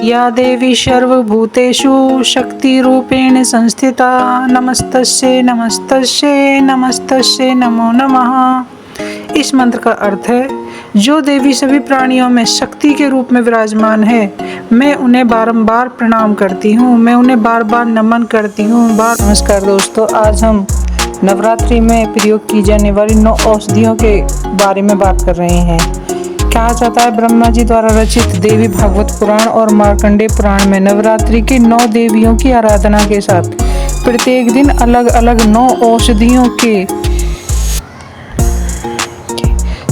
या देवी सर्वभूतेषु शक्तिरूपेण संस्थिता नमस्तस्यै नमस्तस्यै नमस्तस्यै नमो नमः। इस मंत्र का अर्थ है, जो देवी सभी प्राणियों में शक्ति के रूप में विराजमान है, मैं उन्हें बारंबार प्रणाम करती हूँ, मैं उन्हें बार बार नमन करती हूँ। नमस्कार दोस्तों, आज हम नवरात्रि में प्रयोग की जाने वाली 9 औषधियों के बारे में बात कर रहे हैं। कहा जाता है, ब्रह्मा जी द्वारा रचित देवी भागवत पुराण और मार्कंडेय पुराण में नवरात्रि की 9 देवियों की आराधना के साथ प्रत्येक दिन अलग अलग 9 औषधियों के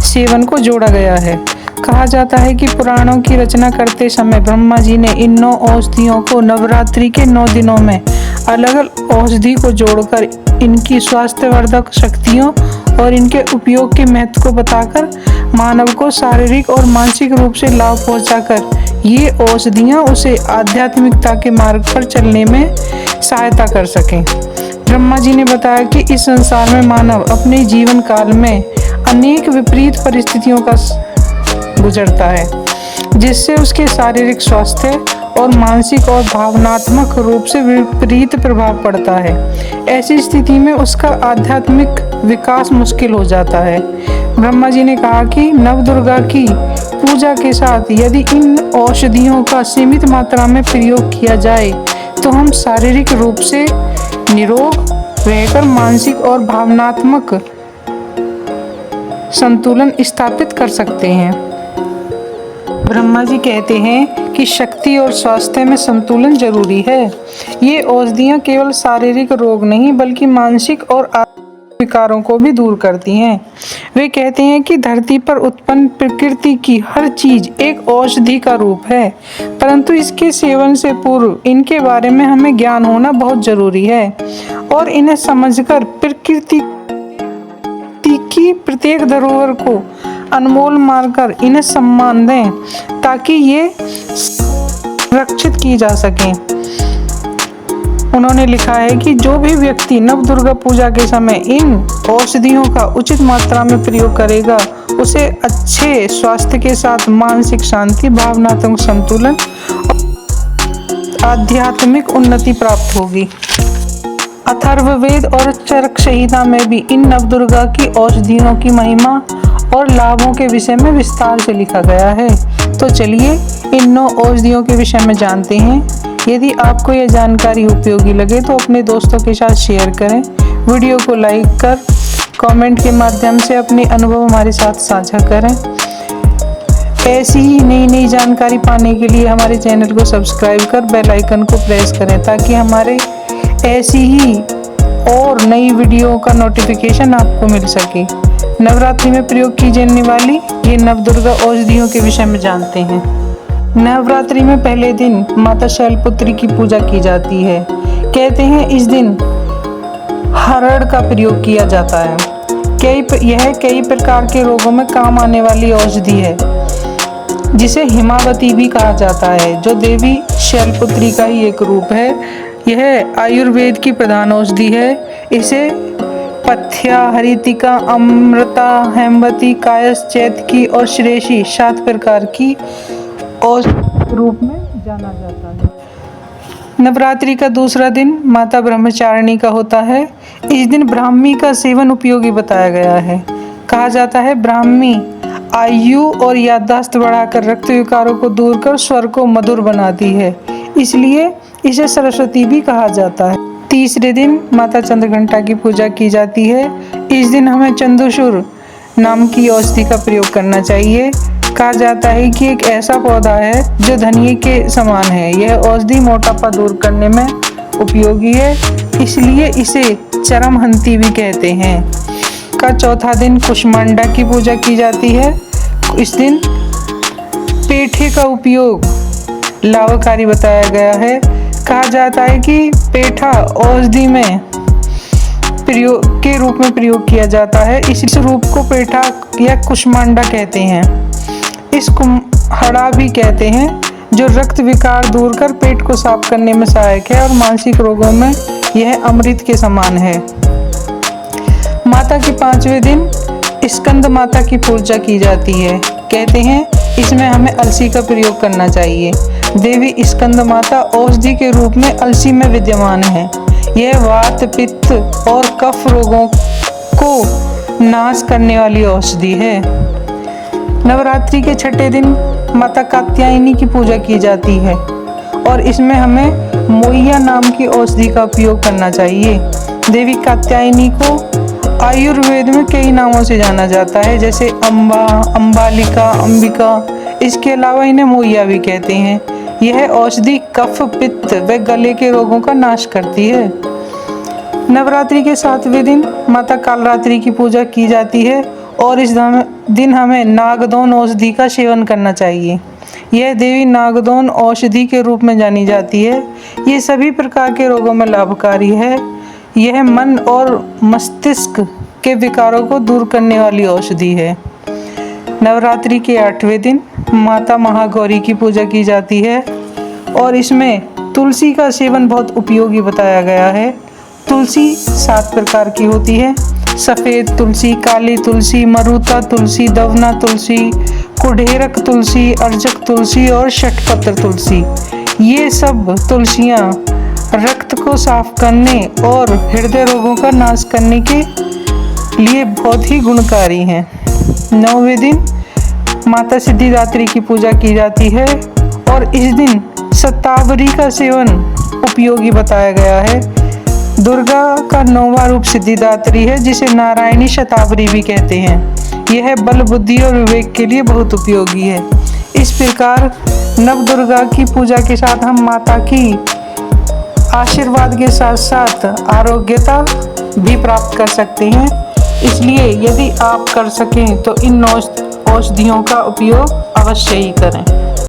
सेवन को जोड़ा गया है। कहा जाता है कि पुराणों की रचना करते समय ब्रह्मा जी ने इन 9 औषधियों को नवरात्रि के 9 दिनों में अलग अलग औषधि को जोड़कर इनकी स्वास्थ्यवर्धक शक्तियों और इनके उपयोग के महत्व को बताकर मानव को शारीरिक और मानसिक रूप से लाभ पहुंचाकर ये औषधियां उसे आध्यात्मिकता के मार्ग पर चलने में सहायता कर सकें। ब्रह्मा जी ने बताया कि इस संसार में मानव अपने जीवन काल में अनेक विपरीत परिस्थितियों का गुजरता है, जिससे उसके शारीरिक स्वास्थ्य और मानसिक और भावनात्मक रूप से विपरीत प्रभाव पड़ता है। ऐसी स्थिति में उसका आध्यात्मिक विकास मुश्किल हो जाता है। ब्रह्मा जी ने कहा कि नवदुर्गा की पूजा के साथ यदि इन औषधियों का सीमित मात्रा में प्रयोग किया जाए तो हम शारीरिक रूप से निरोग रहकर मानसिक और भावनात्मक संतुलन स्थापित कर सकते हैं। ब्रह्मा जी कहते हैं कि शक्ति और स्वास्थ्य में संतुलन जरूरी है। ये औषधियां केवल शारीरिक रोग नहीं बल्कि मानसिक और विकारों को भी दूर करती हैं। वे कहते हैं कि धरती पर उत्पन्न प्रकृति की हर चीज एक औषधि का रूप है, परंतु इसके सेवन से पूर्व इनके बारे में हमें ज्ञान होना बहुत जरूरी है और इन्हें समझकर प्रकृति की प्रत्येक धरोहर को अनमोल मानकर इन्हें सम्मान दें ताकि ये संरक्षित की जा सकें। उन्होंने लिखा है कि जो भी व्यक्ति नवदुर्गा पूजा के समय इन औषधियों का उचित मात्रा में प्रयोग करेगा, उसे अच्छे स्वास्थ्य के साथ मानसिक शांति, भावनात्मक संतुलन और आध्यात्मिक उन्नति प्राप्त होगी। अथर्ववेद और चरक संहिता में भी इन नवदुर्गा की औषधियों की महिमा और लाभों के विषय में विस्तार से लिखा गया है। तो चलिए इन 9 औषधियों के विषय में जानते हैं। यदि आपको यह जानकारी उपयोगी लगे तो अपने दोस्तों के साथ शेयर करें। वीडियो को लाइक कर कमेंट के माध्यम से अपने अनुभव हमारे साथ साझा करें। ऐसी ही नई जानकारी पाने के लिए हमारे चैनल को सब्सक्राइब कर बेल आइकन को प्रेस करें ताकि हमारे ऐसी ही और नई वीडियो का नोटिफिकेशन आपको मिल सके। नवरात्रि में प्रयोग की जाने वाली ये नवदुर्गा औषधियों के विषय में जानते हैं। नवरात्रि में पहले दिन माता शैलपुत्री की पूजा की जाती है। कहते हैं इस दिन हरड़ का प्रयोग किया जाता है। यह कई प्रकार के रोगों में काम आने वाली औषधि है, जिसे हिमावती भी कहा जाता है, जो देवी शैलपुत्री का ही एक रूप है। यह आयुर्वेद की प्रधान औषधि है। इसे पथ्या, हरितिका, अमृता, हेमवती, कायस, चैतकी और श्रेषी 7 प्रकार की औषधि रूप में जाना जाता है। नवरात्रि का दूसरा दिन माता ब्रह्मचारिणी का होता है। इस दिन ब्राह्मी का सेवन उपयोगी बताया गया है। कहा जाता है, ब्राह्मी आयु और याददाश्त बढ़ाकर रक्त विकारों को दूर कर स्वर को मधुर बनाती है, इसलिए इसे सरस्वती भी कहा जाता है। तीसरे दिन माता चंद्रघंटा की पूजा की जाती है। इस दिन हमें चंदूशुर नाम की औषधि का प्रयोग करना चाहिए। कहा जाता है कि एक ऐसा पौधा है जो धनिये के समान है। यह औषधि मोटापा दूर करने में उपयोगी है, इसलिए इसे चरमहंती भी कहते हैं। का चौथा दिन कुष्मांडा की पूजा की जाती है। इस दिन पेठे का उपयोग लाभकारी बताया गया है। कहा जाता है कि पेठा औषधि में प्रयोग के रूप में प्रयोग किया जाता है। इस रूप को पेठा या कुष्मांडा कहते हैं। इस हड़ा भी कहते हैं, जो रक्त विकार दूर कर पेट को साफ करने में सहायक है और मानसिक रोगों में यह अमृत के समान है। माता के 5वें दिन स्कंद माता की पूजा की जाती है। कहते हैं इसमें हमें अलसी का प्रयोग करना चाहिए। देवी स्कंद माता औषधि के रूप में अलसी में विद्यमान है। यह वात, पित्त और कफ रोगों को नाश करने वाली औषधि है। नवरात्रि के छठे दिन माता कात्यायनी की पूजा की जाती है और इसमें हमें मोइया नाम की औषधि का उपयोग करना चाहिए। देवी कात्यायनी को आयुर्वेद में कई नामों से जाना जाता है, जैसे अम्बा, अम्बालिका, अंबिका। इसके अलावा इन्हें मोइया भी कहते हैं। यह औषधि कफ, पित्त व गले के रोगों का नाश करती है। नवरात्रि के 7वें दिन माता कालरात्रि की पूजा की जाती है और इस दिन हमें नागदौन औषधि का सेवन करना चाहिए। यह देवी नागदौन औषधि के रूप में जानी जाती है। ये सभी प्रकार के रोगों में लाभकारी है। यह मन और मस्तिष्क के विकारों को दूर करने वाली औषधि है। नवरात्रि के 8वें दिन माता महागौरी की पूजा की जाती है और इसमें तुलसी का सेवन बहुत उपयोगी बताया गया है। तुलसी 7 प्रकार की होती है: सफ़ेद तुलसी, काली तुलसी, मरुता तुलसी, दवना तुलसी, कुढेरक तुलसी, अर्जक तुलसी और षटपत्र तुलसी। ये सब तुलसियाँ रक्त को साफ करने और हृदय रोगों का नाश करने के लिए बहुत ही गुणकारी हैं। 9वें दिन माता सिद्धिदात्री की पूजा की जाती है और इस दिन शतावरी का सेवन उपयोगी बताया गया है। दुर्गा का 9वां रूप सिद्धिदात्री है, जिसे नारायणी शतावरी भी कहते हैं। यह बल, बुद्धि और विवेक के लिए बहुत उपयोगी है। इस प्रकार नवदुर्गा की पूजा के साथ हम माता की आशीर्वाद के साथ साथ आरोग्यता भी प्राप्त कर सकते हैं। इसलिए यदि आप कर सकें तो इन औषधियों का उपयोग अवश्य ही करें।